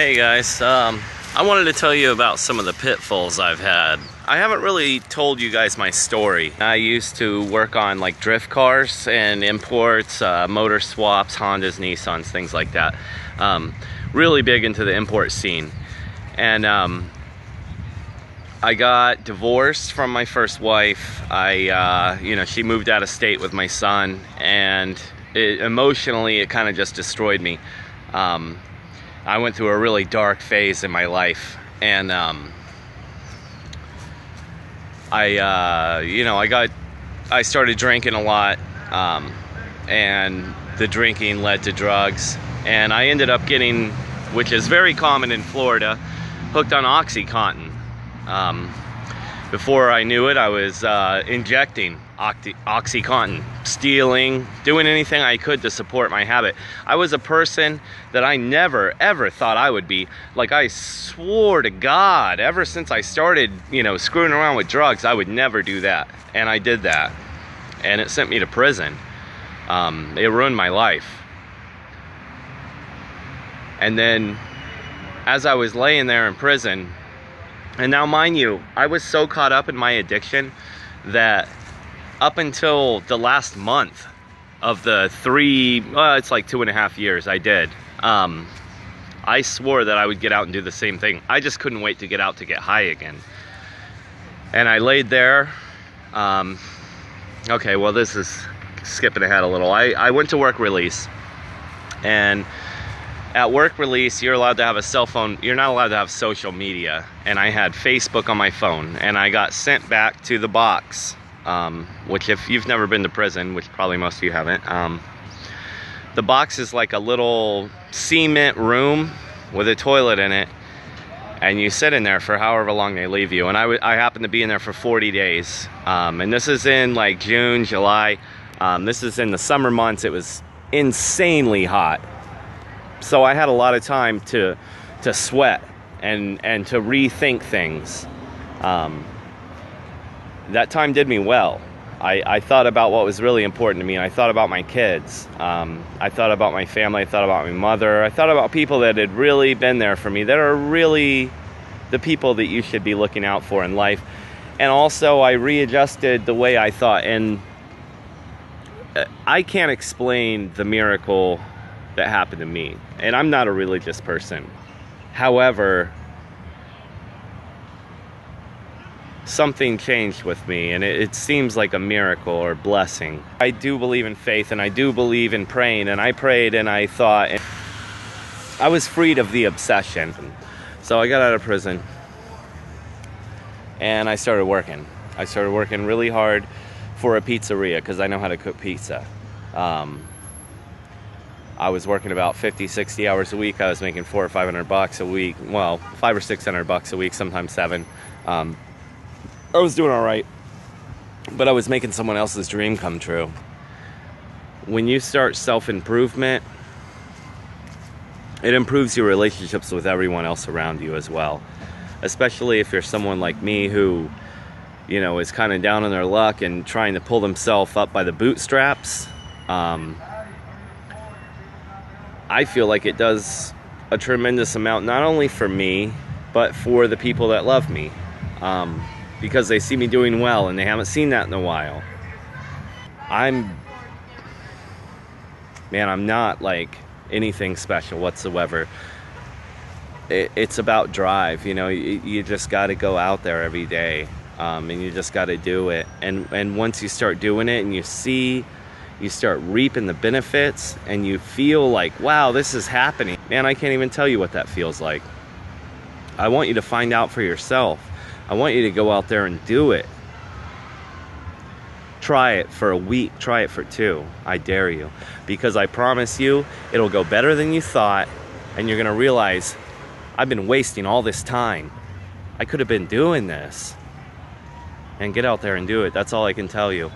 Hey guys, I wanted to tell you about some of the pitfalls I've had. I haven't really told you guys my story. I used to work on like drift cars and imports, motor swaps, Hondas, Nissans, things like that. Really big into the import scene. And I got divorced from my first wife. She moved out of state with my son, and emotionally it kind of just destroyed me. I went through a really dark phase in my life, and I started drinking a lot, and the drinking led to drugs, and I ended up getting, which is very common in Florida, hooked on OxyContin. Before I knew it, I was injecting OxyContin, stealing, doing anything I could to support my habit. I was a person that I never ever thought I would be. Like, I swore to God, ever since I started, screwing around with drugs, I would never do that. And I did that. And it sent me to prison. It ruined my life. And then, as I was laying there in prison, and now mind you, I was so caught up in my addiction that up until the last month of the it's like 2.5 years I did, I swore that I would get out and do the same thing. I just couldn't wait to get out to get high again. And I laid there. Okay, well, this is skipping ahead a little. I went to work release, and at work release, you're allowed to have a cell phone. You're not allowed to have social media. And I had Facebook on my phone, and I got sent back to the box, which, if you've never been to prison, which probably most of you haven't, the box is like a little cement room with a toilet in it, and you sit in there for however long they leave you. And I happened to be in there for 40 days. And this is in like June, July. This is in the summer months. It was insanely hot. So I had a lot of time to sweat and to rethink things. That time did me well. I thought about what was really important to me. I thought about my kids. I thought about my family. I thought about my mother. I thought about people that had really been there for me, that are really the people that you should be looking out for in life. And also, I readjusted the way I thought. And I can't explain the miracle that happened to me, and I'm not a religious person. However, something changed with me, and it seems like a miracle or blessing. I do believe in faith, and I do believe in praying, and I prayed, and I thought, and I was freed of the obsession. So I got out of prison, and I started working. I started working really hard for a pizzeria, because I know how to cook pizza. I was working about 50, 60 hours a week. I was making $400 or $500 a week. Well, $500 or $600 a week, sometimes $700. I was doing all right, but I was making someone else's dream come true. When you start self-improvement, it improves your relationships with everyone else around you as well. Especially if you're someone like me who, is kind of down on their luck and trying to pull themselves up by the bootstraps. I feel like it does a tremendous amount, not only for me, but for the people that love me, because they see me doing well, and they haven't seen that in a while. I'm not like anything special whatsoever. It's about drive, you just got to go out there every day, and you just got to do it. And once you start doing it, and you start reaping the benefits, and you feel like, wow, this is happening. Man, I can't even tell you what that feels like. I want you to find out for yourself. I want you to go out there and do it. Try it for a week. Try it for 2. I dare you. Because I promise you, it'll go better than you thought, and you're going to realize, I've been wasting all this time. I could have been doing this. And get out there and do it. That's all I can tell you.